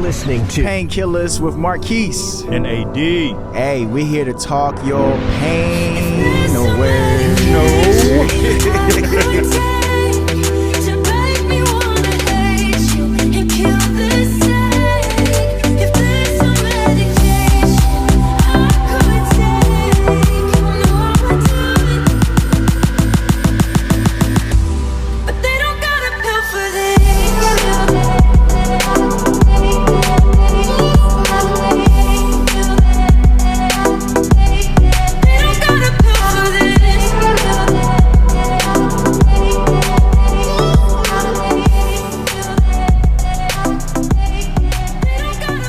listening to Painkillers with Marquis and AD. Hey, we're here to talk your pain away.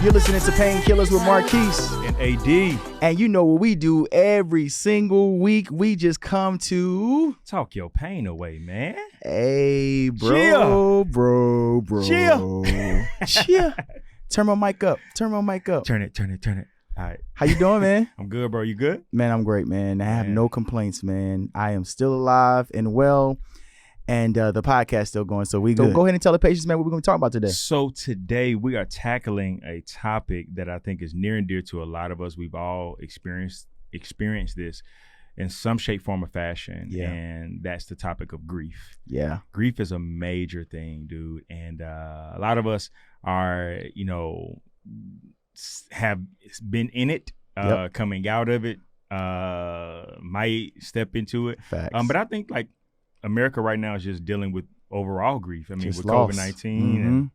You're listening to Painkillers with Marquis and AD. And you know what we do every single week. We just come to talk your pain away, man. Hey, bro, Cheer. bro. Cheer. Cheer. Turn my mic up. Turn it. All right. How you doing, man? I'm good, bro. You good? Man, I'm great, man. I have no complaints, man. I am still alive and well. And the podcast still going, so we good. Go ahead and tell the patients, man, what we're going to talk about today. So today we are tackling a topic that I think is near and dear to a lot of us. We've all experienced this in some shape, form, or fashion. Yeah. And that's the topic of grief. Yeah. Grief is a major thing, dude. And a lot of us are, have been in it, coming out of it, might step into it. Facts. But I think like America right now is just dealing with overall grief. I mean, just with loss. COVID-19 and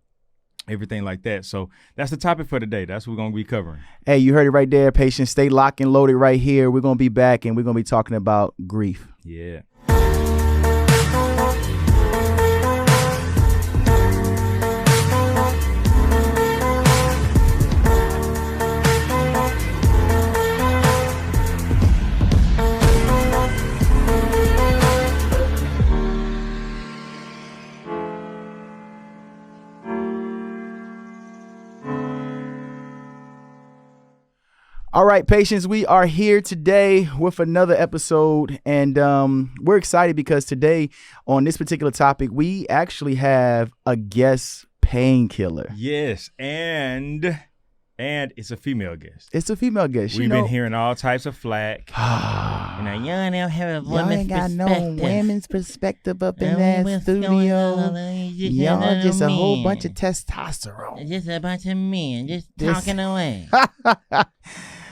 everything like that. So that's the topic for today. That's what we're going to be covering. Hey, you heard it right there, patients. Stay locked and loaded right here. We're going to be back and we're going to be talking about grief. Yeah. All right, patients, we are here today with another episode, and we're excited because today on this particular topic, we actually have a guest painkiller. Yes, and it's a female guest. It's a female guest. We've been hearing all types of flack. Y'all don't have a woman's ain't got perspective. no women's perspective up in that What's studio. going on? Y'all just a whole men. bunch of testosterone. Just a bunch of men just This- talking away.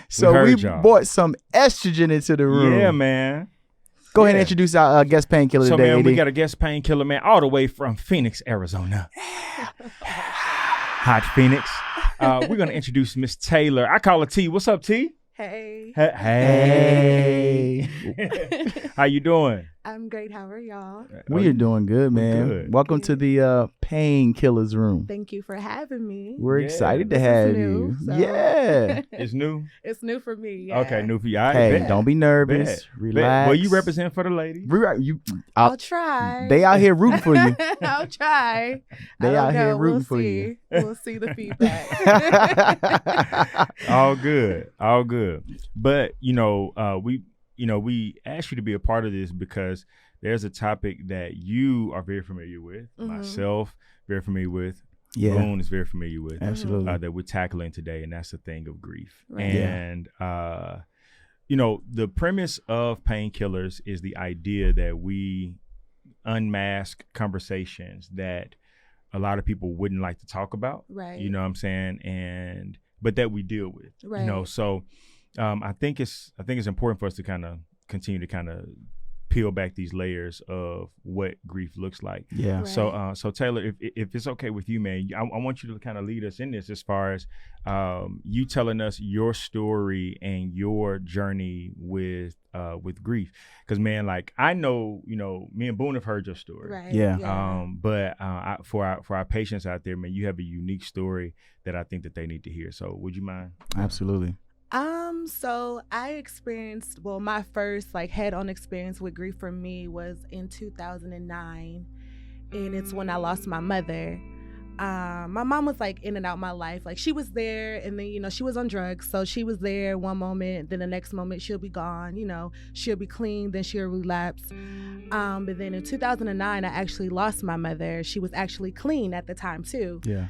So heard we y'all. brought some estrogen into the room. Yeah, man. Go ahead and Yeah. introduce our guest painkiller So, today, man, AD. we got a guest painkiller, man, all the way from Phoenix, Arizona. Hot Phoenix. We're going to introduce Miss Taylor. I call her T. What's up, T? Hey, Hey. How you doing? I'm great. How are y'all? We are doing good, man. good. Welcome to the painkillers room. Thank you for having me. We're Yeah, excited to this is have new, you. so- Yeah. It's new? It's new for me. Yeah. Okay, new for you. All right, Hey, bet. don't be nervous. Bet. Relax. Well, you represent for the ladies. I'll try. They out here rooting for you. I'll try. They I don't out here know. rooting We'll for see. you. We'll see the feedback. All good. But, we asked you to be a part of this because there's a topic that you are very familiar with, myself, very familiar with, Yeah, Boone is very familiar with, absolutely. that we're tackling today, and that's the thing of grief. Right. And, the premise of painkillers is the idea that we unmask conversations that a lot of people wouldn't like to talk about. Right. You know what I'm saying? But that we deal with. Right. So I think it's important for us to kind of continue to kind of peel back these layers of what grief looks like. Yeah. Right. So Taylor, if it's okay with you, man, I want you to kind of lead us in this as far as you telling us your story and your journey with grief. Because, man, like I know, me and Boone have heard your story. Right. Yeah. But for our patients out there, man, you have a unique story that I think that they need to hear. So would you mind? Absolutely. So I experienced, my first head-on experience with grief for me was in 2009, and it's when I lost my mother. My mom was in and out my life. She was there, and then she was on drugs, so she was there one moment, then the next moment she'll be gone. She'll be clean, then she'll relapse. But then in 2009, I actually lost my mother. She was actually clean at the time too. Yeah.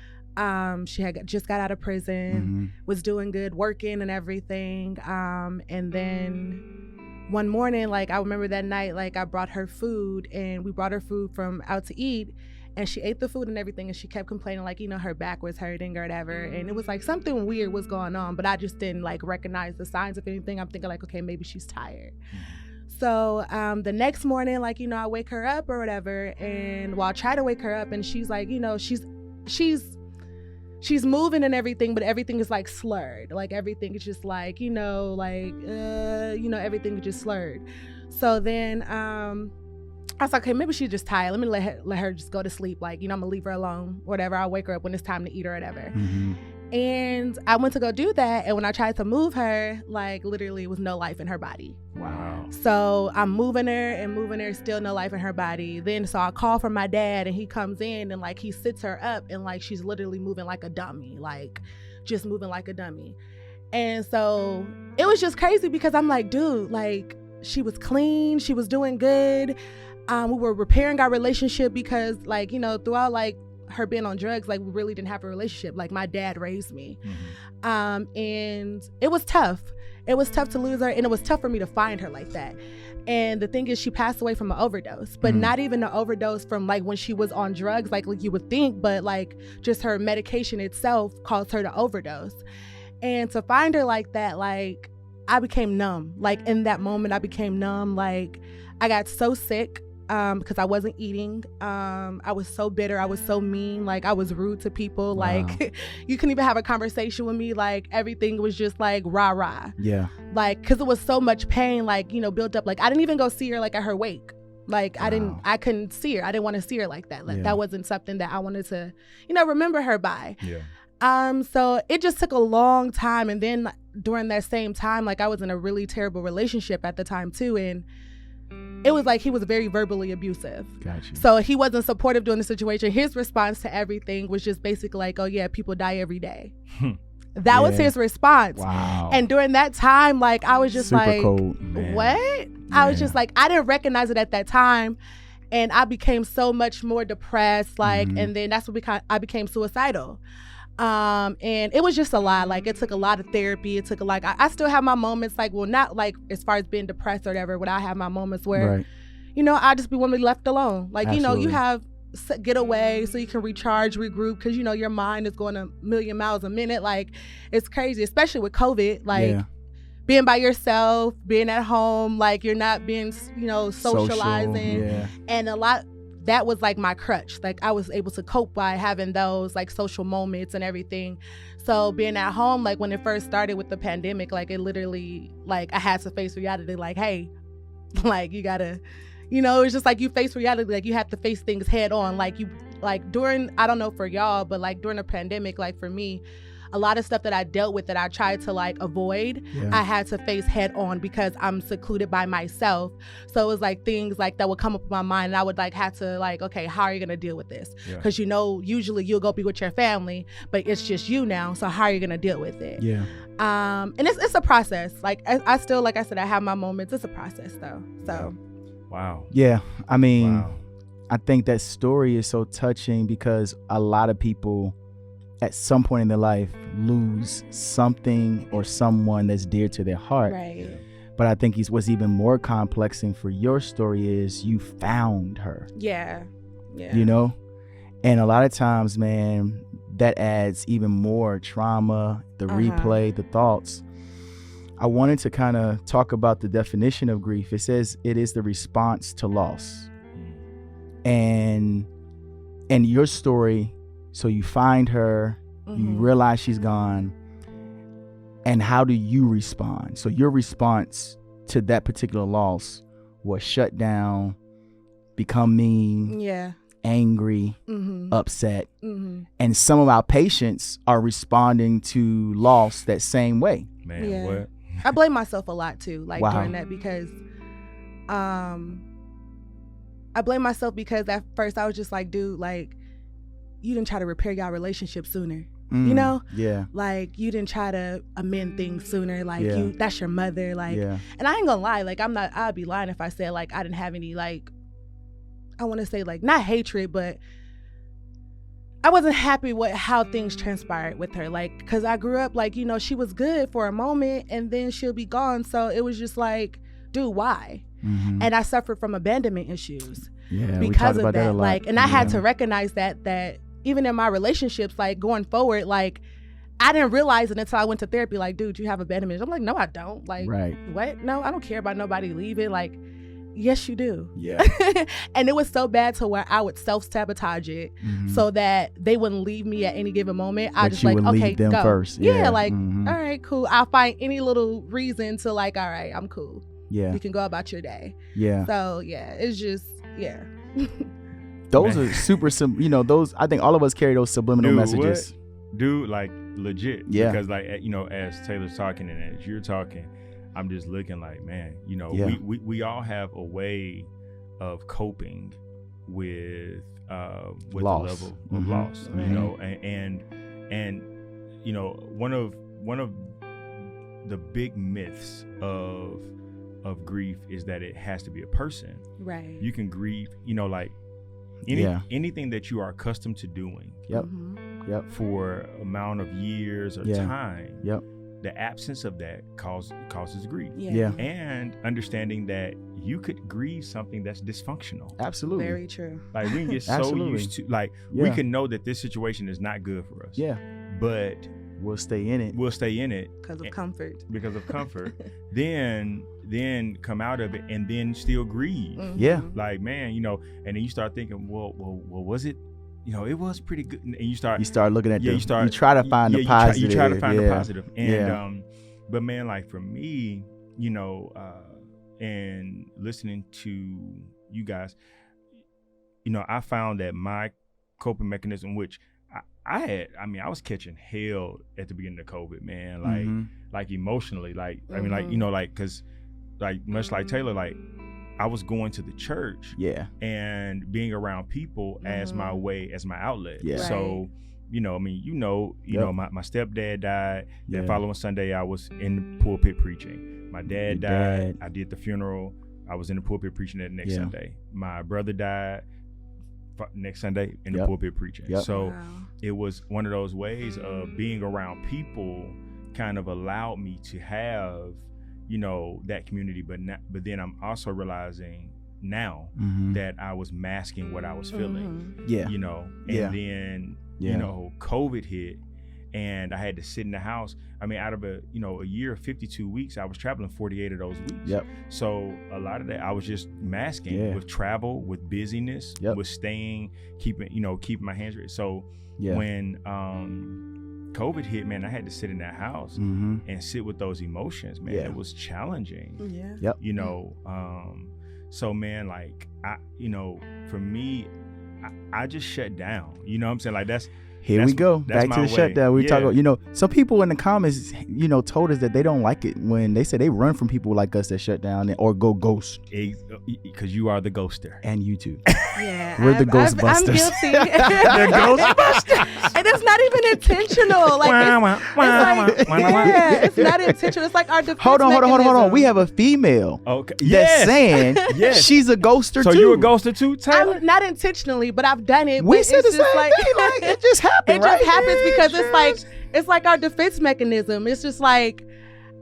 She had just got out of prison, was doing good, working and everything. And then one morning, like I remember that night, like I brought her food, and we brought her food from out to eat, and she ate the food and everything, and she kept complaining like, you know, her back was hurting or whatever. And it was like something weird was going on, but I just didn't like recognize the signs of anything. I'm thinking like, okay, maybe she's tired. So the next morning, like, you know, I wake her up or whatever, and I try to wake her up, and she's like, you know, she's moving and everything, but everything is like slurred. Like everything is just like, you know, everything is just slurred. So then I was like, okay, maybe she's just tired. Let me let her just go to sleep. Like, you know, I'm gonna leave her alone, whatever. I'll wake her up when it's time to eat or whatever. And I went to go do that, and when I tried to move her, like literally was no life in her body. Wow. So I'm moving her, still no life in her body. Then so I call for my dad, and he comes in, and like he sits her up, and like she's literally moving like a dummy, like just moving like a dummy. And so it was just crazy because I'm like, dude, like she was clean, she was doing good. We were repairing our relationship because like, you know, throughout like her being on drugs, like we really didn't have a relationship. Like my dad raised me. And it was tough. It was tough to lose her, and it was tough for me to find her like that. And the thing is, she passed away from an overdose, but not even an overdose from like when she was on drugs, like you would think, but like just her medication itself caused her to overdose. And to find her like that, like I became numb. Like in that moment, I became numb. Like I got so sick. Because I wasn't eating. I was so bitter. I was so mean. Like I was rude to people. Wow. Like you couldn't even have a conversation with me. Like everything was just like rah. Yeah. Like because it was so much pain, like, you know, built up. Like I didn't even go see her like at her wake. Like I couldn't see her. I didn't want to see her like that. Like that wasn't something that I wanted to, you know, remember her by. Yeah. So it just took a long time. And then during that same time, like I was in a really terrible relationship at the time too. And it was like he was very verbally abusive. Gotcha. So he wasn't supportive during the situation. His response to everything was just basically like, oh yeah, people die every day. That was his response. Wow. And during that time, like I was just Super like, cold, man. What? I was just like, I didn't recognize it at that time. And I became so much more depressed. Like, and then that's what I became suicidal. And it was just a lot. Like it took a lot of therapy. It took a lot. I still have my moments, like, well, not like as far as being depressed or whatever, but I have my moments where, you know, I just be wanting to be left alone. Like, you know, you have get away so you can recharge, regroup, because, you know, your mind is going a million miles a minute. Like it's crazy, especially with COVID, like being by yourself, being at home, like you're not being, you know, socializing. And a lot, that was like my crutch. Like I was able to cope by having those like social moments and everything. So being at home, like when it first started with the pandemic, like it literally, like I had to face reality, like, hey, like you gotta, you know, it's just like you face reality, like you have to face things head on. Like you, like during, I don't know for y'all, but like during the pandemic, like for me, a lot of stuff that I dealt with that I tried to like avoid, I had to face head on because I'm secluded by myself. So it was like things like that would come up in my mind, and I would like have to like, okay, how are you gonna deal with this? Because you know, usually you'll go be with your family, but it's just you now. So how are you gonna deal with it? And it's a process. Like I still, like I said, I have my moments. It's a process though. So. Wow. Yeah. I mean, I think that story is so touching because a lot of people at some point in their life lose something or someone that's dear to their heart. But I think what's even more complexing for your story is you found her. You know? And a lot of times, man, that adds even more trauma, the replay, the thoughts. I wanted to kind of talk about the definition of grief. It says it is the response to loss. And your story, so you find her, you realize she's gone, and how do you respond? So your response to that particular loss was shut down, become mean, angry, upset. And some of our patients are responding to loss that same way. Man, what? I blame myself a lot too, like during that, because I blame myself because at first I was just like, dude, like you didn't try to repair y'all relationship sooner. You know? Like you didn't try to amend things sooner. Like you, that's your mother. Like, and I ain't gonna lie, like I'd be lying if I said like I didn't have any, like, I want to say like not hatred, but I wasn't happy with how things transpired with her. Like, because I grew up like, she was good for a moment and then she'll be gone. So it was just like, dude, why? Mm-hmm. And I suffered from abandonment issues Yeah, because of that a that. lot. Like, and I had to recognize that even in my relationships, like going forward, like I didn't realize it until I went to therapy. Like, dude, you have abandonment. I'm like, no, I don't. Like, Right. what? No, I don't care about nobody leaving. Like, yes, you do. Yeah. And it was so bad to where I would self-sabotage it so that they wouldn't leave me at any given moment. I But just you like, would okay, leave them go. first. Yeah, Yeah. like, Mhm. all right, cool. I'll find any little reason to like, all right, I'm cool. Yeah. You can go about your day. Yeah. So yeah, it's just, yeah. Those are super, those, I think all of us carry those subliminal Dude, messages. Dude, like legit. Yeah. Because like, as Taylor's talking and as you're talking, I'm just looking like, man, Yeah. we all have a way of coping with the Loss. level of Mhm. loss, Mhm. and one of the big myths of grief is that it has to be a person. Right. You can grieve, like anything that you are accustomed to doing Yep. Mhm. Yep. for amount of years or Yeah. time. Yep. The absence of that causes grief. Yeah. And understanding that you could grieve something that's dysfunctional. Absolutely. Very true. Like we can get so Absolutely. used to, like we Yeah. can know that this situation is not good for us. Yeah. But We'll stay in it. we'll stay in it Because of comfort. because of comfort. then come out of it and then still grieve. Mhm. Yeah. Like, man, and then you start thinking, well, was it? It was pretty good. And you start looking at you you try to find the positive. You try to find the Yeah. positive. And but man, like for me, and listening to you guys, I found that my coping mechanism, which I was catching hell at the beginning of COVID, man. Like Mhm. like emotionally, like because much like Taylor, like I was going to the church Yeah. and being around people as my way, as my outlet. Yeah. So, Yep. my stepdad died. Yeah. That following Sunday, I was in the pulpit preaching. My dad Your died. dad. I did the funeral. I was in the pulpit preaching that next Yeah. Sunday. My brother died. Next Sunday in the Yep. pulpit preaching. Yep. So Wow. it was one of those ways of being around people kind of allowed me to have, that community. But then I'm also realizing now Mhm. that I was masking what I was feeling, Mhm. Yeah. and Yeah. then, Yeah. COVID hit and I had to sit in the house. I mean, out of a year of 52 weeks, I was traveling 48 of those weeks. Yep. So a lot of that I was just masking Yeah. with travel, with busyness, Yep. with keeping my hands raised. So Yeah. when COVID hit, man, I had to sit in that house Mhm. and sit with those emotions, man. Yeah. It was challenging, Yeah. Yep. so man, like for me, I just shut down. You know what I'm saying? Like Here we go. that's Back to my the way. shutdown. We Yeah. talk about, some people in the comments, told us that they don't like it when they say they run from people like us that shut down or go ghost. Because you are the ghoster. And you too. Yeah. We're the I'm Ghostbusters. guilty. The Ghostbusters. And it's not even intentional. It's not intentional. It's like our defense Hold on. mechanism. We have a female Okay. that's Yes. saying Yes. she's a ghoster So too. you a ghoster too, Taylor? I'm not intentionally, but I've done it. We but said it's the just same like, thing. Like, it just happened. it just right? happens because It it's like our defense mechanism. It's just like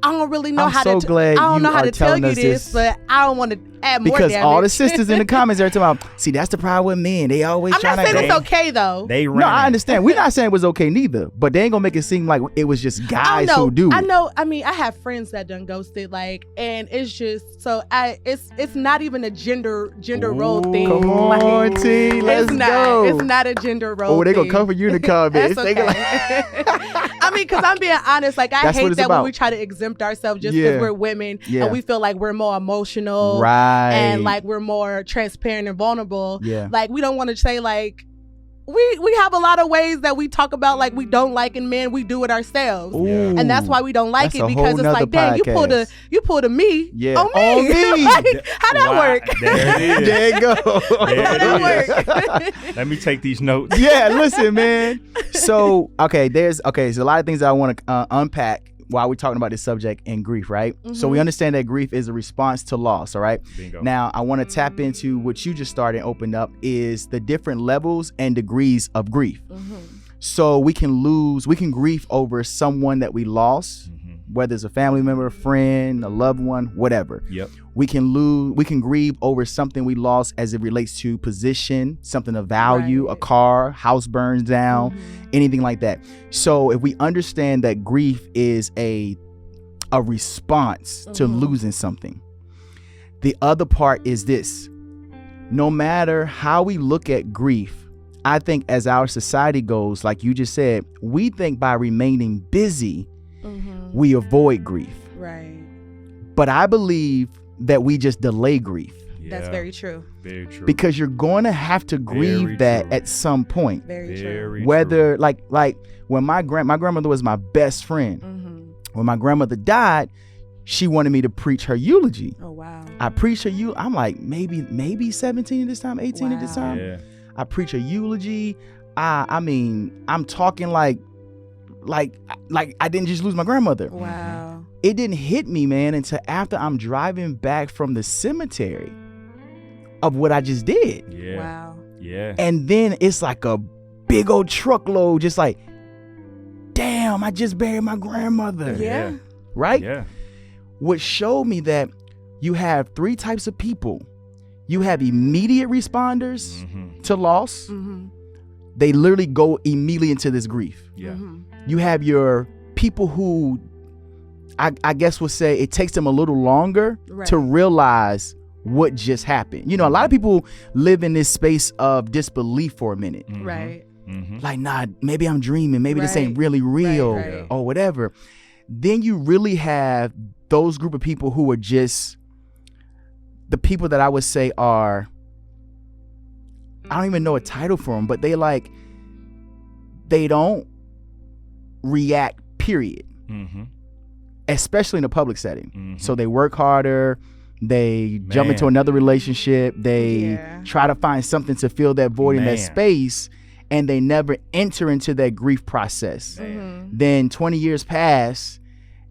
I don't really know I'm how so to. glad I don't you know how are to tell telling you us this, this. but I don't want to add more because damage. all the sisters in the comments are talking about, see, that's the problem with men. They always I'm trying not saying to. it's okay though. They ran. No, I understand. We're not saying it was okay neither, but they ain't gonna make it seem like it was just I guys don't know. who do. I it. know. I mean, I have friends that done ghosted, and it's just so. It's not even a gender role thing. Come on, T, let's it's not. go. It's not a gender role. Oh, they gonna thing. come for you in the comments. That's They okay. gonna I mean, because I'm being honest. Like, I That's what hate it's that about. when we try to exempt ourselves just Yeah. because we're women Yeah. and we feel like we're more emotional, right, and like we're more transparent and vulnerable. yeah, Like, we don't want to say like. We have a lot of ways that we talk about like we don't like in men. We do it ourselves. Ooh, And that's why we don't like that's it, a because whole it's nother like, dang, podcast. you pulled a me Yeah. on On me. me. Like, how that Wow. work? There it is. there you go. There How it that is. work? Let me take these notes. Yeah, listen, man. So there's a lot of things that I want to unpack why we're talking about this subject in grief, right? So we understand that grief is a response to loss, all right? Bingo. Now, I want to tap into what you just started and opened up is the different levels and degrees of grief. So we can grieve over someone that we lost, whether it's a family member, a friend, a loved one, whatever. Yep. We can grieve over something we lost as it relates to position, something of value, a car, house burns down, anything like that. So if we understand that grief is a response to losing something, the other part is this: no matter how we look at grief, I think as our society goes, like you just said, we think by remaining busy, we avoid grief. Right. But I believe that we just delay grief. That's very true. Very true. Because you're going to have to grieve Very that true. at some point. Very true. Very Whether true. like when my grandmother was my best friend. When my grandmother died, she wanted me to preach her eulogy. Oh wow. I preached her eulogy. I'm like maybe 17 at this time, 18 at this time. Yeah. I preach her eulogy. I mean, I'm talking like I didn't just lose my grandmother. Wow. It didn't hit me, man, until after I'm driving back from the cemetery of what I just did. Yeah. Wow. Yeah. And then it's like a big old truckload, just like, damn, I just buried my grandmother. Yeah. Right? Yeah. What showed me that you have three types of people. You have immediate responders to loss. They literally go immediately into this grief. Yeah. You have your people who I guess would say it takes them a little longer to realize what just happened. You know, a lot of people live in this space of disbelief for a minute. Right. Like, nah, maybe I'm dreaming. Maybe this ain't really real Right. or whatever. Then you really have those group of people who are just the people that I would say are, I don't even know a title for them, but they don't react, period. Especially in a public setting. So they work harder, they jump into another relationship, they try to find something to fill that void in that space, and they never enter into that grief process. Then 20 years pass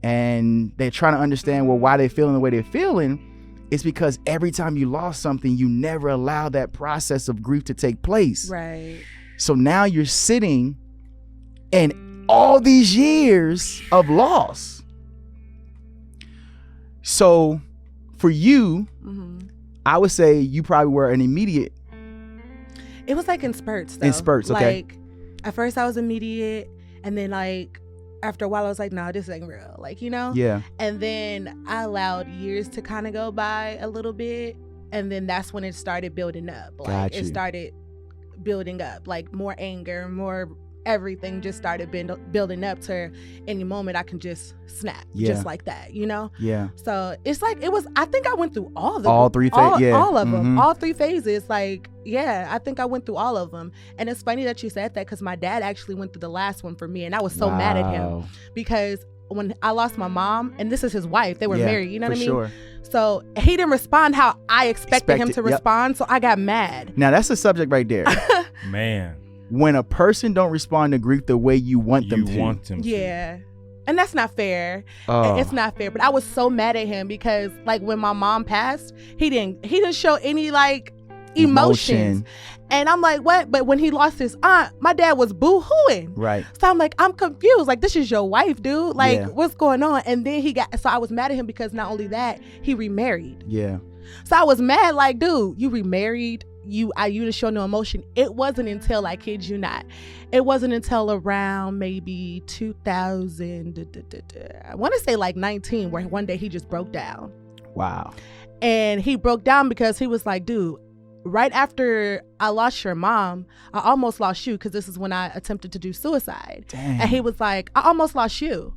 and they're trying to understand, well, why they're feeling the way they're feeling. It's because every time you lost something, you never allow that process of grief to take place. Right. So now you're sitting in all these years of loss. So for you, I would say you probably were an immediate. It was like in spurts though. In spurts, okay. Like at first I was immediate, and then like after a while I was like, no, this ain't real. Like, you know? Yeah. And then I allowed years to kind of go by a little bit. And then that's when it started building up. Like it started building up, like more anger, more everything just started building up to any moment I can just snap just like that, you know? Yeah. So it's like, I think I went through all three phases. All of them, all three phases. Like, yeah, I think I went through all of them. And it's funny that you said that because my dad actually went through the last one for me. And I was so mad at him because when I lost my mom, and this is his wife, they were married, you know what I mean? Sure. So he didn't respond how I expected him to respond. So I got mad. Now that's the subject right there. Man. When a person don't respond to grief the way you want them to. Yeah. And that's not fair. It's not fair. But I was so mad at him because like when my mom passed, he didn't show any like emotions. And I'm like, what? But when he lost his aunt, my dad was boo-hooing. Right. So I'm like, I'm confused. Like, this is your wife, dude. Like, what's going on? And then so I was mad at him because not only that, he remarried. Yeah. So I was mad, like, dude, you remarried. You didn't show no emotion. It wasn't until, I kid you not, it wasn't until around maybe 2000, I want to say like 19, where one day he just broke down. Wow. And he broke down because he was like, dude, right after I lost your mom, I almost lost you because this is when I attempted to do suicide. Damn. And he was like, I almost lost you.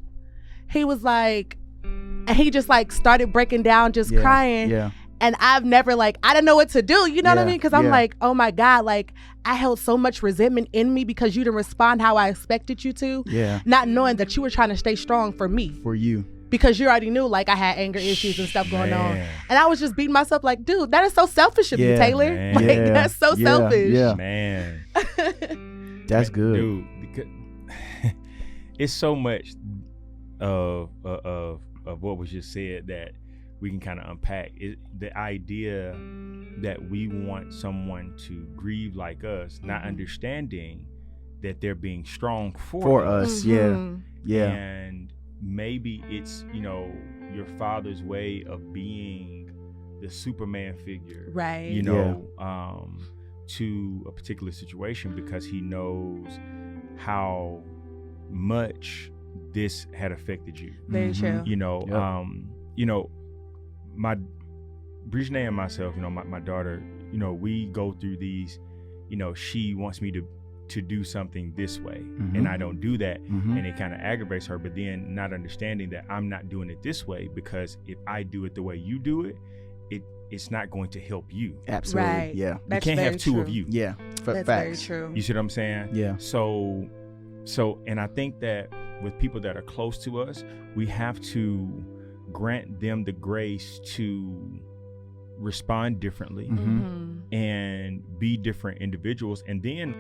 He was like, and he just like started breaking down, just crying. Yeah. And I've never I didn't know what to do. You know what I mean? Because I'm like, oh my God, like I held so much resentment in me because you didn't respond how I expected you to. Yeah. Not knowing that you were trying to stay strong for me. For you. Because you already knew like I had anger issues and stuff going on. And I was just beating myself like, dude, that is so selfish of you, Taylor. Man. Like that's so selfish. Yeah. Man. That's good. Dude, because it's so much of what was just said that we can kind of unpack is the idea that we want someone to grieve like us, not understanding that they're being strong for us. Yeah. And maybe it's, your father's way of being the Superman figure, Right. to a particular situation, because he knows how much this had affected you. Very true. My Brigitte and myself, my daughter, we go through these, she wants me to do something this way, and I don't do that, and it kind of aggravates her. But then not understanding that I'm not doing it this way, because if I do it the way you do it, it's not going to help you. Absolutely. Right. Yeah. That's you can't have two true. of you. Yeah. That's Facts. very true. You see what I'm saying? Yeah. So, and I think that with people that are close to us, we have to grant them the grace to respond differently and be different individuals, and then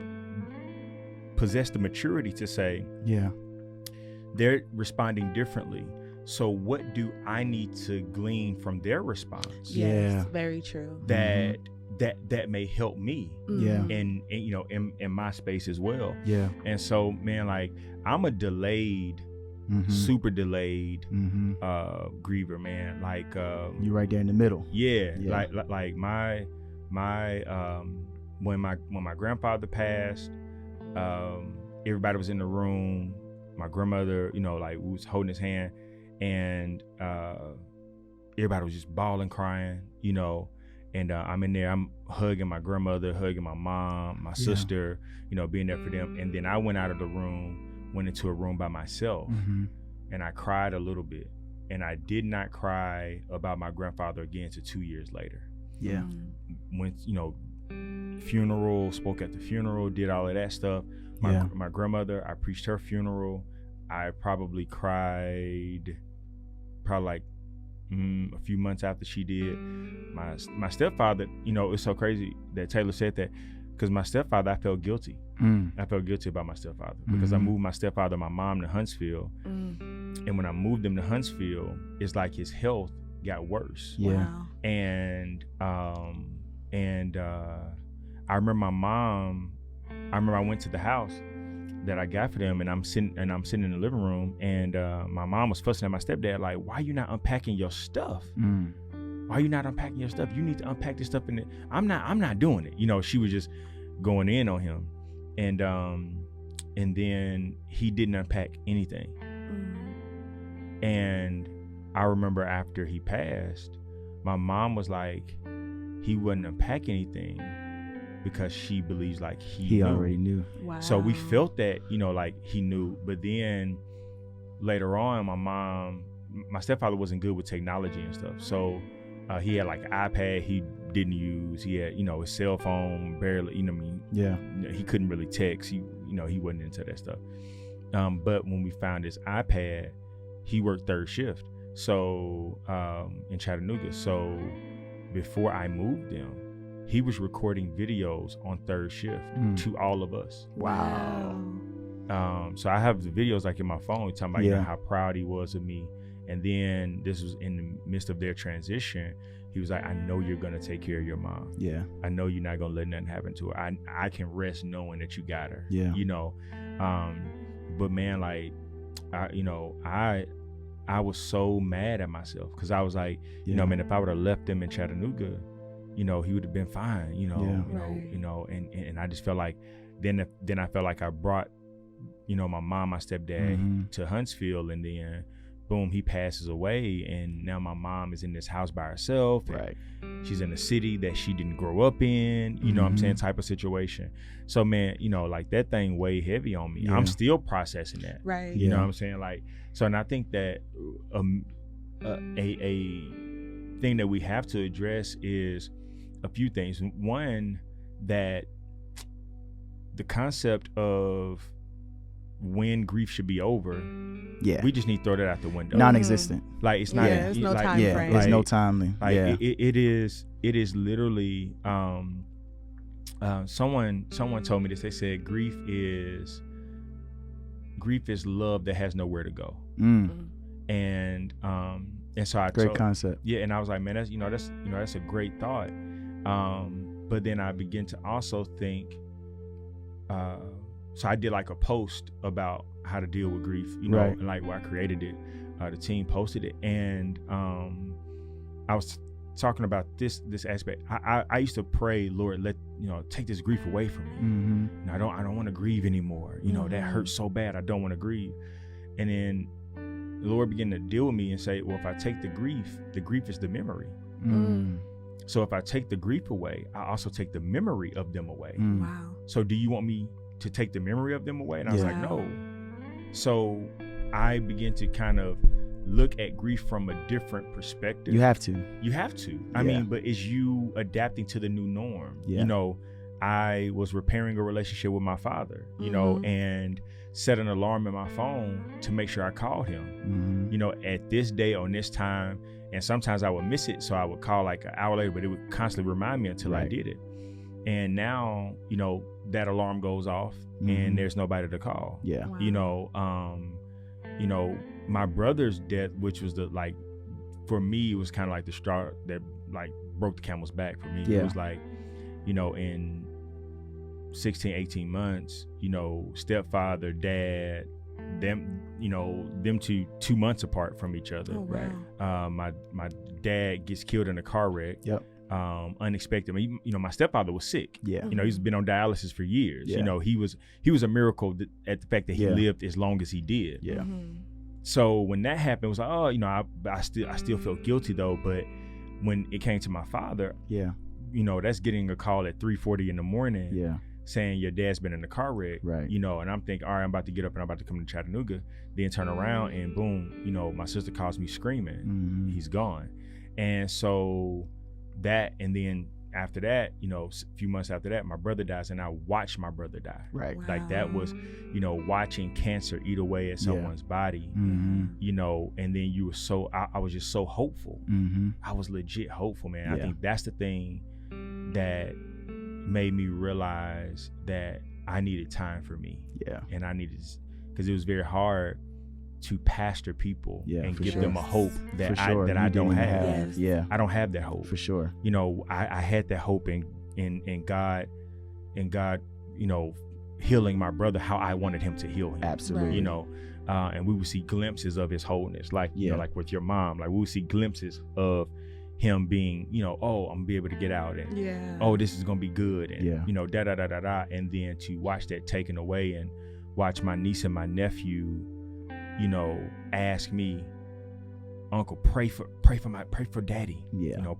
possess the maturity to say, they're responding differently. So what do I need to glean from their response? Yes, very true. That may help me. And in my space as well. Yeah. And so, man, like, I'm a delayed, super delayed griever, man. Like you right there in the middle. Yeah. Like my when my grandfather passed, everybody was in the room. My grandmother, was holding his hand, and everybody was just bawling, crying, and I'm in there, I'm hugging my grandmother, hugging my mom, my sister, being there for them. And then I went out of the room, went into a room by myself, and I cried a little bit. And I did not cry about my grandfather again until 2 years later. Yeah. Went, funeral, spoke at the funeral, did all of that stuff. My grandmother, I preached her funeral. I probably cried like a few months after she did. My stepfather, it's so crazy that Taylor said that, because my stepfather, I felt guilty. I felt guilty about my stepfather because I moved my stepfather and my mom to Huntsville. And when I moved them to Huntsville, it's like his health got worse. Yeah. Wow. And I remember I went to the house that I got for them, and I'm sitting in the living room, and my mom was fussing at my stepdad, like, why are you not unpacking your stuff? Why are you not unpacking your stuff? You need to unpack this stuff in it. I'm not doing it. She was just going in on him. And then he didn't unpack anything. And I remember after he passed, my mom was like, he wouldn't unpack anything because she believes like he knew. Already knew. Wow. So we felt that, like he knew. But then later on, my stepfather wasn't good with technology and stuff. So he had like an iPad he didn't use. He had, his cell phone barely, he couldn't really text. He wasn't into that stuff. But when we found his iPad, he worked third shift. So in Chattanooga. So before I moved them, he was recording videos on third shift to all of us. Wow. So I have the videos like in my phone talking about how proud he was of me. And then this was in the midst of their transition. He was like, I know you're going to take care of your mom. Yeah. I know you're not going to let nothing happen to her. I can rest knowing that you got her. Yeah. But man, like, I was so mad at myself because I was like, man, if I would have left them in Chattanooga, he would have been fine, and I just felt like then I felt like I brought, my mom, my stepdad to Huntsville, and then boom, he passes away, and now my mom is in this house by herself. Right. She's in a city that she didn't grow up in, you know what I'm saying, type of situation. So man, like that thing weighed heavy on me. I'm still processing that. Right. You know what I'm saying? Like, so, and I think that a thing that we have to address is a few things. One, that the concept of when grief should be over, we just need to throw that out the window. Non-existent. Like, it's not. There's no time frame. There's no timing. Like it is literally. Someone told me this. They said grief is love that has nowhere to go. And so I Great concept. Yeah, and I was like, man, that's a great thought. But then I began to also think, so I did like a post about how to deal with grief, Right. and like where I created it, the team posted it, and I was talking about this aspect. I used to pray, Lord, take this grief away from me. Mm-hmm. I don't want to grieve anymore. That hurts so bad. I don't want to grieve. And then the Lord began to deal with me and say, well, if I take the grief is the memory. Mm. So if I take the grief away, I also take the memory of them away. Mm. Wow. So do you want me to take the memory of them away? And I was Yeah. like, no. So I began to kind of look at grief from a different perspective. You have to. I Yeah. mean, but is you adapting to the new norm? Yeah. I was repairing a relationship with my father, and set an alarm in my phone to make sure I called him, Mm-hmm. at this day on this time. And sometimes I would miss it. So I would call like an hour later, but it would constantly remind me until I Right. did it. And now, that alarm goes off Mhm. and there's nobody to call. Yeah. Wow. My brother's death, which was for me, it was kind of like the straw that like broke the camel's back for me. Yeah. It was like, in 16, 18 months, stepfather, dad, them 2 months apart from each other. Oh, Right. wow. My dad gets killed in a car wreck. Yep. Unexpected. I mean, my stepfather was sick. Yeah. He's been on dialysis for years. Yeah. He was a miracle at the fact that he Yeah. lived as long as he did. Yeah. Mhm. So when that happened, it was like, I still felt guilty though. But when it came to my father, Yeah. that's getting a call at 3:40 in the morning Yeah. saying your dad's been in a car wreck. Right. And I'm thinking, all right, I'm about to get up and I'm about to come to Chattanooga. Then turn around and boom, my sister calls me screaming. Mm-hmm. He's gone. And so that, and then after that, a few months after that, my brother dies, and I watched my brother die. Right. Like that was, watching cancer eat away at someone's body, Mm-hmm. and then you were I was just so hopeful. Mm-hmm. I was legit hopeful, man. I Yeah. think that's the thing that made me realize that I needed time for me. Yeah. And I needed, because it was very hard to pastor people Yeah, and for give sure. them a hope that For sure. I You don't didn't have. Yes. Yeah. I don't have that hope. For sure. I had that hope in God, healing my brother how I wanted him to heal him. Absolutely. Right. And we would see glimpses of his wholeness, like Yeah. like with your mom, like we would see glimpses of him being, oh, I'm gonna be able to get out, and Yeah. oh, this is gonna be good, and Yeah. da da da da da, and then to watch that taken away, and watch my niece and my nephew, ask me, Uncle, pray for Daddy, Yeah.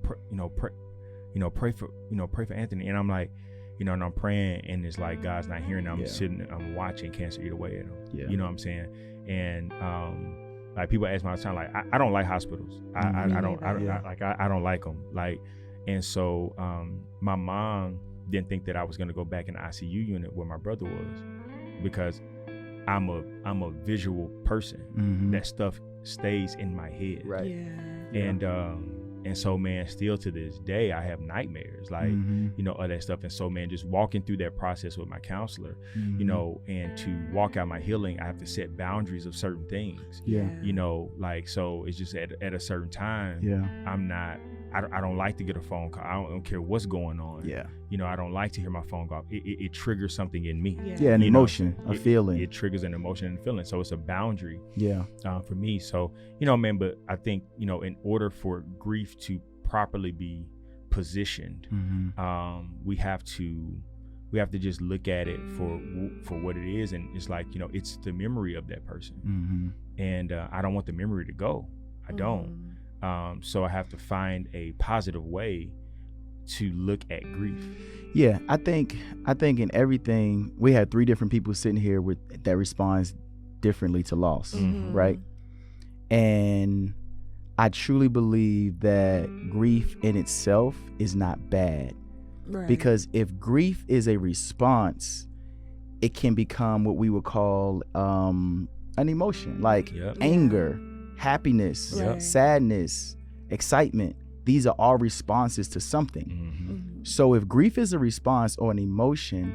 pray for Anthony, and I'm like, and I'm praying, and it's like God's not hearing. I'm Yeah. sitting, I'm watching cancer eat away at him. Yeah. You know what I'm saying? And like people ask me all the time, like I don't like hospitals. I don't like them. Like, and so my mom didn't think that I was gonna go back in the ICU unit where my brother was, because I'm a visual person. Mm-hmm. That stuff stays in my head. Right. Yeah. And so, man, still to this day, I have nightmares, like, Mm-hmm. of that stuff. And so, man, just walking through that process with my counselor, Mm-hmm. and to walk out my healing, I have to set boundaries of certain things, Yeah. like, so it's just at a certain time, Yeah. I don't like to get a phone call. I don't care what's going on. Yeah. I don't like to hear my phone go off. It triggers something in me. Yeah. Yeah. An You know, emotion, a feeling. It triggers an emotion and feeling. So it's a boundary Yeah. for me. So, man, but I think, in order for grief to properly be positioned, Mm-hmm. we have to just look at it for what it is. And it's like, it's the memory of that person. Mm-hmm. And I don't want the memory to go. I don't. So I have to find a positive way to look at grief. Yeah, I think in everything, we had 3 different people sitting here that responds differently to loss, Mhm. right? And I truly believe that grief in itself is not bad, Right. because if grief is a response, it can become what we would call an emotion, like Yep. anger, happiness, Right. sadness, excitement. These are all responses to something. Mm-hmm. Mhm. So if grief is a response or an emotion,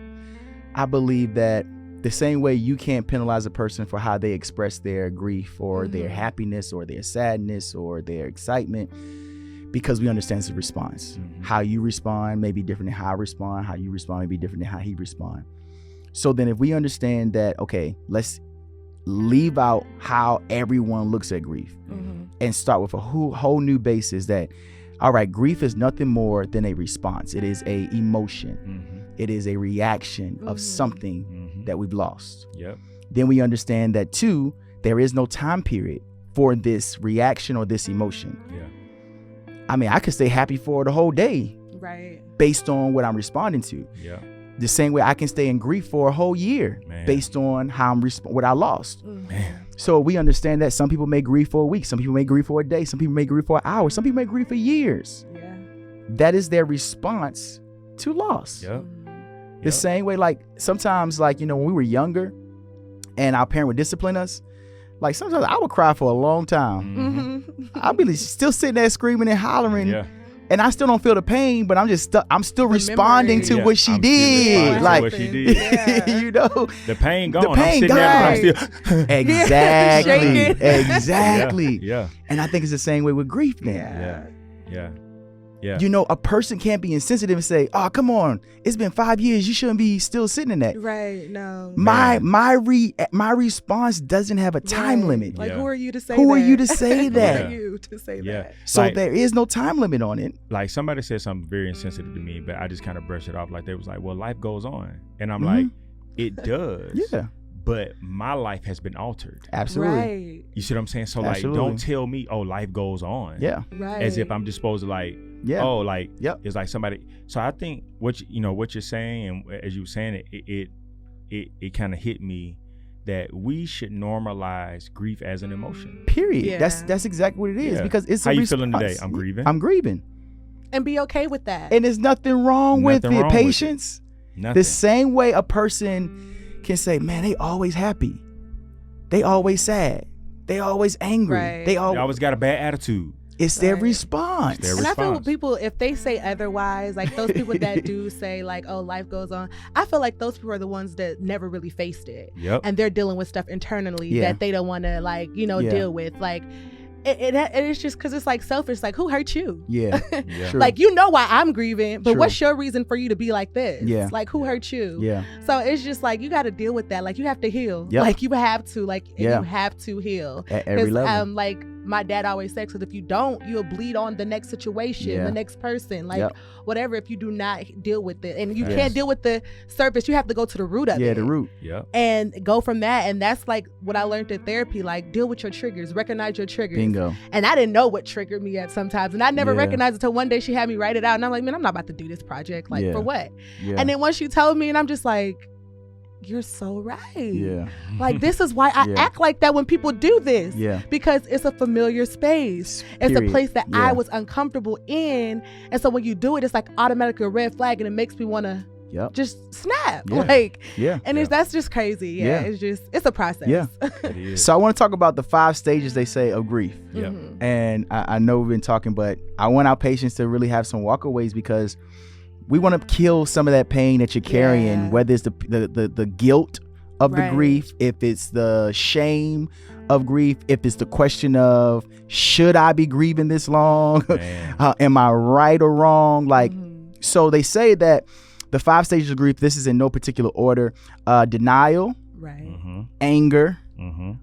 I believe that The same way you can't penalize a person for how they express their grief or their happiness or their sadness or their excitement, because we understand it's a response. How you respond may be different than how I respond. How you respond may be different than how he respond. So then if we understand that, okay, let's leave out how everyone looks at grief and start with a whole new basis that, all right, grief is nothing more than a response. It is a emotion. It is a reaction of something that we've lost. Then we understand that too, there is no time period for this reaction or this emotion. I mean, I could stay happy for the whole day, right, based on what I'm responding to. The same way I can stay in grief for a whole year, based on how I'm what I lost. So we understand that some people may grieve for a week, some people may grieve for a day, some people may grieve for an hour, some people may grieve for years. That is their response to loss. The same way, like sometimes, like, you know, when we were younger and our parent would discipline us, like sometimes I would cry for a long time. I'd be still sitting there screaming and hollering, and I still don't feel the pain, but I'm still responding to what she did. Like, what she did. You know, the pain gone. The pain I'm gone. sitting there, but I'm still exactly. And I think it's the same way with grief, man. You know, a person can't be insensitive and say, "Oh, come on, it's been 5 years. You shouldn't be still sitting in that." Right? No. My response doesn't have a time limit. Like, who are you to say Who that? are you to say that? Who are you to say that? So like, there is no time limit on it. Like somebody said something very insensitive to me, but I just kind of brushed it off. Like they was like, "Well, life goes on," and I'm like, "It does." But my life has been altered. Absolutely. Right. You see what I'm saying? So like, don't tell me, "Oh, life goes on." Right. As if I'm just supposed to like, oh, like it's like somebody. So I think what you're saying, and as you were saying it kind of hit me that we should normalize grief as an emotion. Period. That's exactly what it is, because it's how a you response. feeling today? I'm grieving. I'm grieving. And be okay with that. And there's nothing wrong with it. Patience. Nothing. The same way a person can say, "Man, they always happy. They always sad. They always angry. Right. They always got a bad attitude." It's their response. And I feel people, if they say otherwise, like those people that do say like, "Oh, life goes on," I feel like those people are the ones that never really faced it. And they're dealing with stuff internally that they don't want to, like, you know, deal with. Like, it's just because it's like selfish. Like, who hurt you? True. Like, you know why I'm grieving, but what's your reason for you to be like this? Like, who hurt you? So it's just like, you got to deal with that. Like, you have to heal. Like, you have to, like, you have to heal at every level. Like my dad always said, because if you don't, you'll bleed on the next situation, the next person, like whatever, if you do not deal with it. And you can't deal with the surface. You have to go to the root of it. The root. And go from that. And that's like what I learned in therapy, like deal with your triggers, recognize your triggers. Bingo. And I didn't know what triggered me at sometimes. And I never recognized it until one day she had me write it out. And I'm like, man, I'm not about to do this project. Like, for what? And then once she told me, and I'm just like, you're so right. Like, this is why I act like that when people do this. Because it's a familiar space. It's a place that I was uncomfortable in. And so when you do it, it's like automatically a red flag, and it makes me want to just snap. Like, and that's just crazy. It's a process. It is. So I want to talk about the 5 stages, they say, of grief. And I know we've been talking, but I want our patients to really have some walkaways, because we want to kill some of that pain that you're carrying, whether it's the guilt of the grief, if it's the shame of grief, if it's the question of, should I be grieving this long? Am I right or wrong? Like, so they say that the 5 stages of grief, this is in no particular order: denial, anger,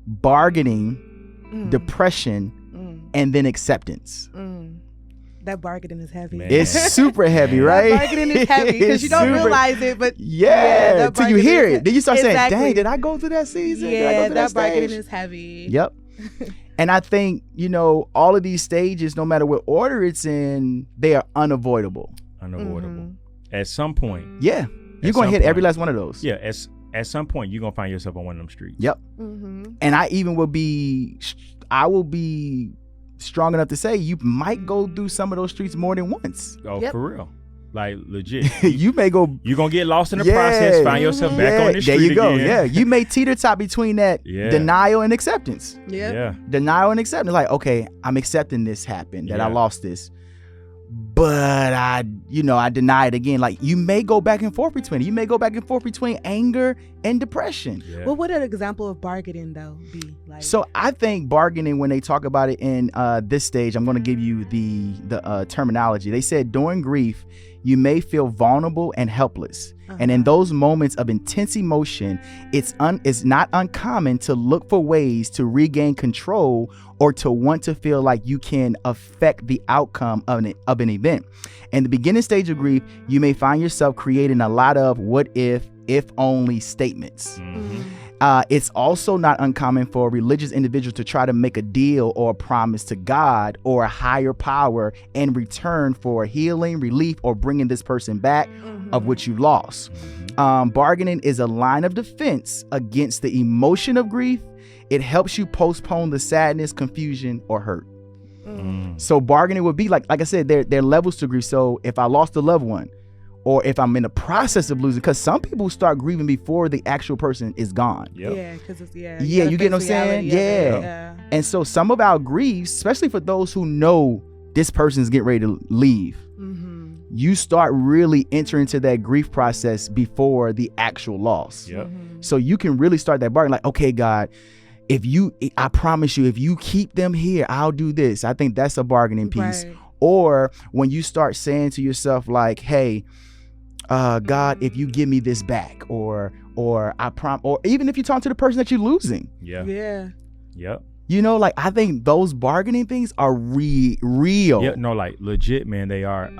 bargaining, depression, and then acceptance. That bargaining is heavy. It's super heavy, right? That bargaining is heavy because you don't realize it, but till you hear it, then you start saying, "Dang, did I go through that season? Did I go through that bargaining stage?" is heavy. And I think, you know, all of these stages, no matter what order it's in, they are unavoidable. At some point. You're going to hit every last one of those. At some point, you're going to find yourself on one of them streets. And I even will be strong enough to say you might go through some of those streets more than once. For real. Like, legit. You may go. You're going to get lost in the process, find yourself back on the street. There you go. Again. You may teeter top between that denial and acceptance. Yeah. Denial and acceptance. Like, okay, I'm accepting this happened, that I lost this. but I deny it again. Like, you may go back and forth between it. You may go back and forth between anger and depression. Yeah. What would an example of bargaining though be? Like, So I think bargaining, when they talk about it in this stage, I'm going to give you the terminology. They said during grief, you may feel vulnerable and helpless. And in those moments of intense emotion, it's not uncommon to look for ways to regain control or to want to feel like you can affect the outcome of an event. In the beginning stage of grief, you may find yourself creating a lot of what if only statements. It's also not uncommon for a religious individual to try to make a deal or a promise to God or a higher power in return for healing, relief, or bringing this person back of what you lost. Bargaining is a line of defense against the emotion of grief. It helps you postpone the sadness, confusion, or hurt. So bargaining would be like I said, there are levels to grief. So if I lost a loved one, or if I'm in the process of losing, because some people start grieving before the actual person is gone. Yeah, because it's you get what I'm saying? Yeah. And so some of our griefs, especially for those who know this person's getting ready to leave, you start really entering into that grief process before the actual loss. So you can really start that bargain, like, okay, God, I promise you, if you keep them here, I'll do this. I think that's a bargaining piece. Right. Or when you start saying to yourself, like, hey, God, if you give me this back, or or even if you talk to the person that you're losing. Like, I think those bargaining things are real. Yeah, no, like legit, man, they are.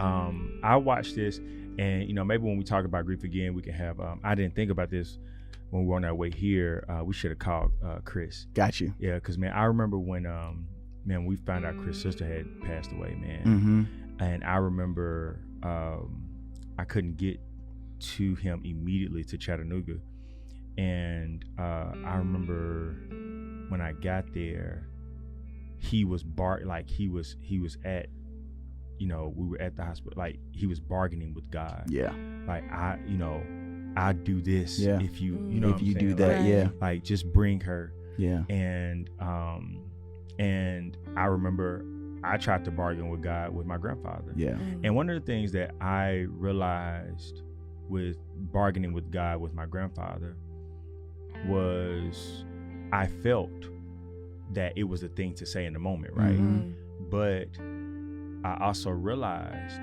I watched this, and maybe when we talk about grief again, we can have. I didn't think about this when we were on our way here. We should have called Chris. Got you. Yeah, because man, I remember when we found out Chris' sister had passed away, man, and I remember I couldn't get to him immediately to Chattanooga, and I remember when I got there, he was he was at, we were at the hospital, like he was bargaining with God. Yeah. Like I do this if you if you do that, like, like just bring her. Yeah. And I remember I tried to bargain with God with my grandfather. Yeah. And one of the things that I realized with bargaining with God with my grandfather was I felt that it was a thing to say in the moment, right? But I also realized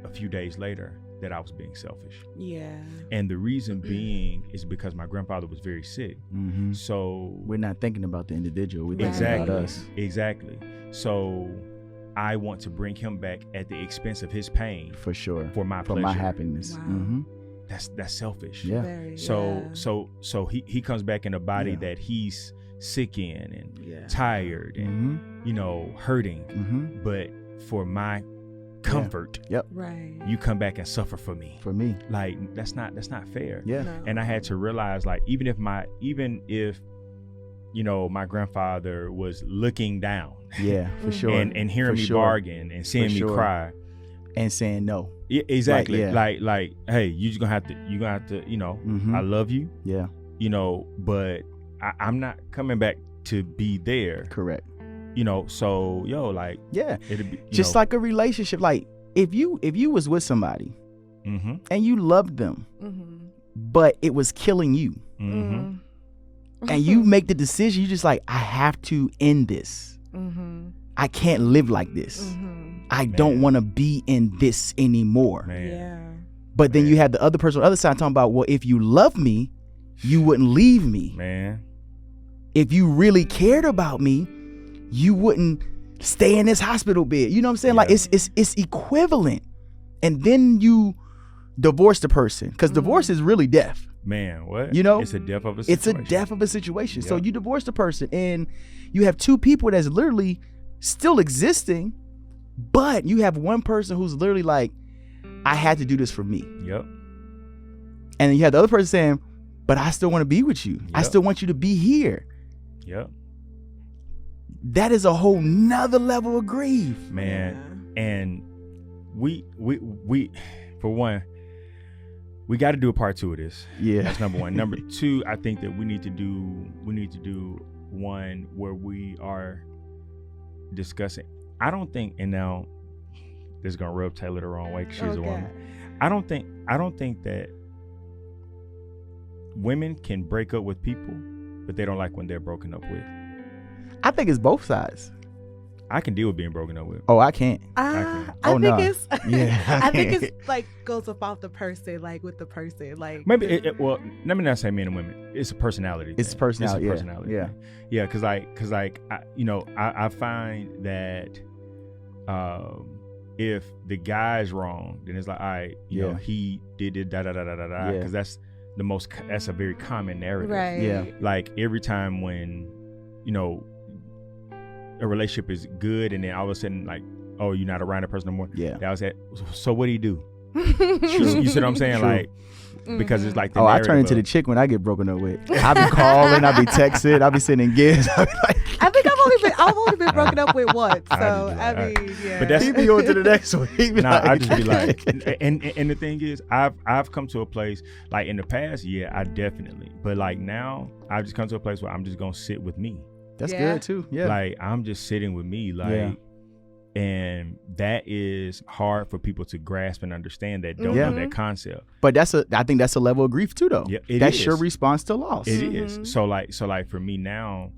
a few days later that I was being selfish. Yeah. And the reason being is because my grandfather was very sick. So we're not thinking about the individual. We're thinking about us. Exactly. So I want to bring him back at the expense of his pain. For sure. For my pleasure. For my happiness. Wow. That's selfish. Yeah. Very, So he comes back in a body that he's sick in and tired and hurting. But for my comfort, right, you come back and suffer for me. Like that's not fair. Yeah. No. And I had to realize, like, even if my grandfather was looking down, for sure, and hearing me bargain and seeing me cry and saying no. Yeah, exactly. Like, hey, you're gonna have to, I love you. Yeah. But I'm not coming back to be there. Correct. So like, it'd be just like a relationship. Like, if you was with somebody and you loved them, but it was killing you, and you make the decision, you just like, I have to end this. I can't live like this. I don't want to be in this anymore. But then you have the other person on the other side talking about, well, if you love me, you wouldn't leave me. If you really cared about me, you wouldn't stay in this hospital bed. You know what I'm saying? Like, it's equivalent. And then you divorce the person, because divorce is really death. Man, what? It's a death of a situation. It's a death of a situation. So you divorce the person, and you have two people that's literally still existing, but you have one person who's literally like, I had to do this for me. Yep. And then you have the other person saying, but I still want to be with you. I still want you to be here. Yep. That is a whole nother level of grief, man. And we for one, we got to do a part 2 of this. Yeah, that's number one. Number 2, I think that we need to do one where we are discussing. I don't think, and now that's gonna rub Taylor the wrong way because she's a Okay. woman. I don't think that women can break up with people, but they don't like when they're broken up with. I think it's both sides. I can deal with being broken up with. Oh, I can't. I Oh, think no. it's Yeah, I think can't. it's like goes about the person, like with the person, like Maybe well, let me not say men and women. It's a personality. It's thing. personality, It's a yeah, personality. yeah. thing. Yeah, because I find that if the guy's wrong, then it's like, all right, you know, he did it, da da da da da da, Yeah. because that's a very common narrative. right. Yeah. Like every time when, you know, a relationship is good, and then all of a sudden, like, oh, you're not around a person no more. Yeah. That was it. So what do you do? You see what I'm saying? True. Like, because it's like the I turn narrative into the of- chick when I get broken up with. I be calling, I be texting, I be sending gifts. I be like, I think I've only been broken up with once, I so just be I like, mean, yeah. But that's- he be on to the next one. He be Nah, I like, just be like, and the thing is, I've come to a place, like in the past, yeah, I definitely, but like now, I've just come to a place where I'm just gonna sit with me. that's Yeah. good too. Yeah. Like I'm just sitting with me, like, Yeah. and that is hard for people to grasp and understand that don't Yeah. know that concept. But I think that's a level of grief too, though. Yeah, it that's is. your response to loss. It Mhm. is. So like for me now,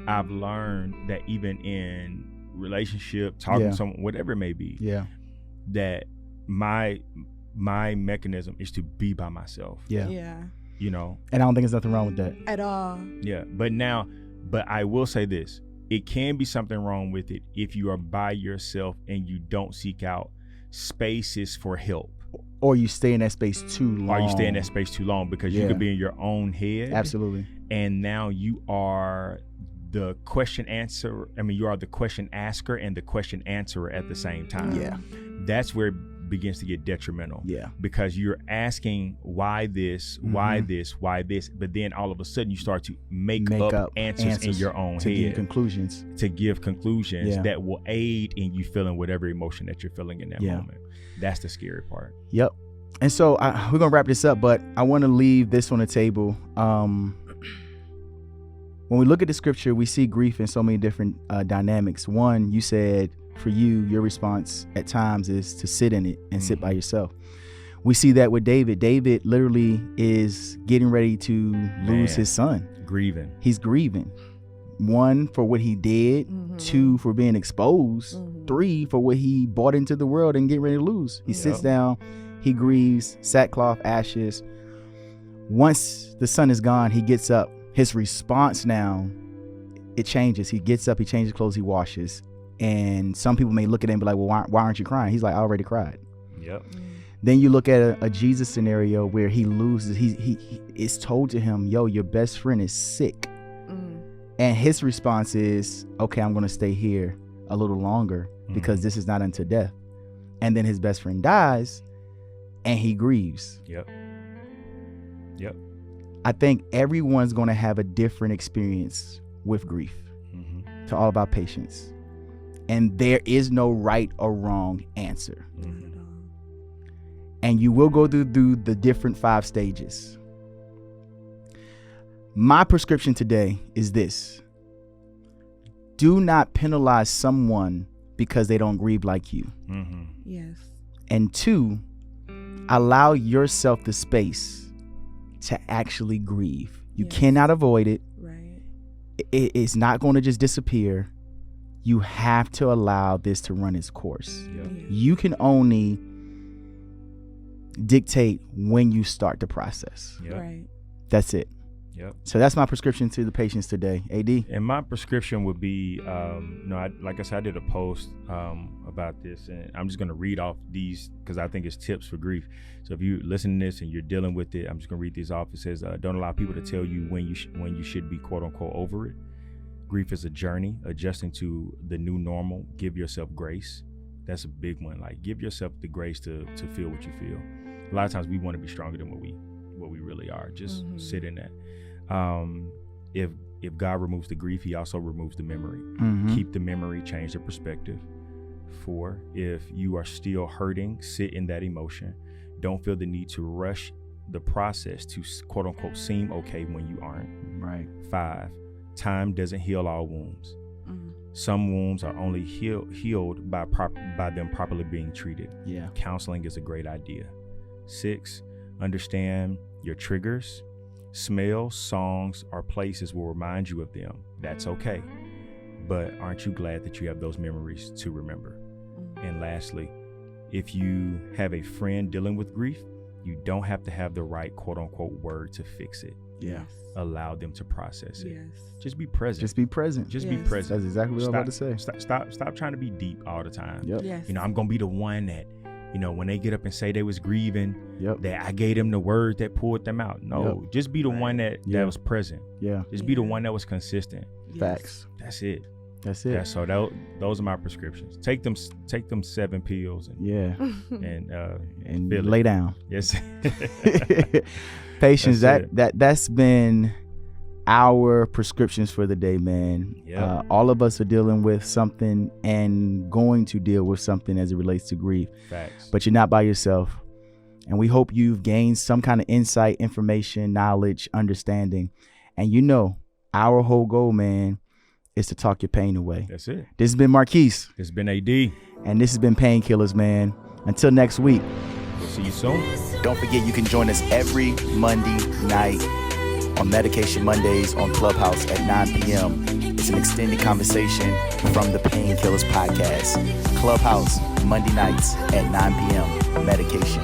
I've learned that even in relationship, talking Yeah. to someone, whatever it may be, Yeah. that my mechanism is to be by myself. Yeah. yeah, You know, And I don't think there's nothing wrong with that. at all. yeah. But I will say this: it can be something wrong with it if you are by yourself and you don't seek out spaces for help, Or you stay in that space too long. or you stay in that space too long because you Yeah. could be in your own head. Absolutely. And now you are the question answer. I mean, you are the question asker and the question answerer at the same time. Yeah. That's where it begins to get detrimental. Yeah. Because you're asking why this, why this, why this, but then all of a sudden you start to make up answers in your own to head give conclusions. to give conclusions Yeah. that will aid in you feeling whatever emotion that you're feeling in that Yeah. moment. That's the scary part. Yep. And so we're gonna wrap this up, but I want to leave this on the table. When we look at the scripture, we see grief in so many different dynamics. One, you said for you, your response at times is to sit in it and sit by yourself. We see that with David. David literally is getting ready to lose Man. his son. Grieving. He's grieving. One, for what he did. Mhm. Two, for being exposed. Mhm. Three, for what he brought into the world and getting ready to lose. He sits Yep. down, he grieves, sackcloth, ashes. Once the son is gone, he gets up. His response now, it changes. He gets up, he changes clothes, he washes. And some people may look at him and be like, well, why aren't you crying? He's like, I already cried. Yep. Then you look at a Jesus scenario where he loses. He it's told to him, yo, your best friend is sick. Mm. And his response is, okay, I'm going to stay here a little longer because this is not unto death. And then his best friend dies and he grieves. Yep. Yep. I think everyone's going to have a different experience with grief. Mm-hmm. It's all about patience. And there is no right or wrong answer. Mm-hmm. And you will go through the different 5 stages. My prescription today is this: do not penalize someone because they don't grieve like you. Mm-hmm. Yes. And 2, allow yourself the space to actually grieve. You Yes. cannot avoid it. Right. It's not going to just disappear. You have to allow this to run its course. Yep. You can only dictate when you start the process. Yep. Right. That's it. Yep. So that's my prescription to the patients today. AD. And my prescription would be, like I said, I did a post about this, and I'm just going to read off these because I think it's tips for grief. So if you listen to this and you're dealing with it, I'm just going to read these off. It says, don't allow people to tell you when you should be quote unquote over it. Grief is a journey, adjusting to the new normal. Give yourself grace. That's a big one. Like, give yourself the grace to feel what you feel. A lot of times we want to be stronger than what we really are. Just sit in that. If God removes the grief, he also removes the memory. Keep the memory, change the perspective. 4, if you are still hurting, sit in that emotion. Don't feel the need to rush the process to quote unquote seem okay when you aren't. Right. 5, time doesn't heal all wounds. Some wounds are only healed by them properly being treated. Yeah. Counseling is a great idea. 6, understand your triggers. Smells, songs, or places will remind you of them. That's okay. But aren't you glad that you have those memories to remember? And lastly, if you have a friend dealing with grief, you don't have to have the right quote unquote word to fix it. Yeah. Allow them to process it. Yes. Just be present. Just be present. Just be Yes. present. That's exactly what I was about to say. Stop trying to be deep all the time. Yep. Yes. I'm gonna be the one that, when they get up and say they was grieving, Yep. that I gave them the word that pulled them out. No, just be the one that was present. Yeah. Just be the one that was consistent. Yes. Facts. That's it. That's it. Yeah, so those are my prescriptions. Take them 7 pills and Yeah. and feel it. Lay down. Yes. Patience. That's That's been our prescriptions for the day, man. Yeah. All of us are dealing with something and going to deal with something as it relates to grief. Facts. But you're not by yourself. And we hope you've gained some kind of insight, information, knowledge, understanding. And our whole goal, man, is to talk your pain away. That's it. This has been Marquis. It's been AD. And this has been Painkillers, man. Until next week. We'll see you soon. Don't forget you can join us every Monday night on Medication Mondays on Clubhouse at 9 p.m. It's an extended conversation from the Painkillers podcast. Clubhouse, Monday nights at 9 p.m. Medication.